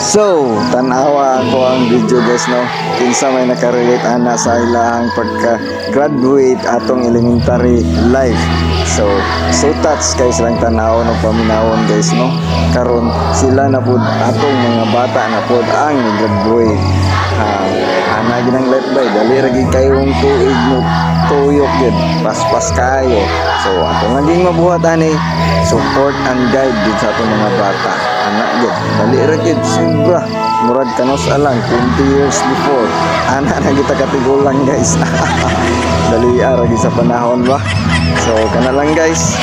So, tanawa ako ang video guys no. Kinsa may nakarelate ana sa ilahang pagka-graduate atong elementary life. So touch guys lang tanaw no paminawon guys no. Karon sila na pud atong mga bata na pud ang graduate. Ana ginang life bay dali ra gid kayong tuig mo tuyok gid paspas kayo. So atong naging mabuhat ani support and guide gid sa atong mga bata. Ana gid dali ra gid sobra murag kanos alang 20 years before ana na kita katigulang guys. Dali ra gid sa panahon ba. So kana lang guys.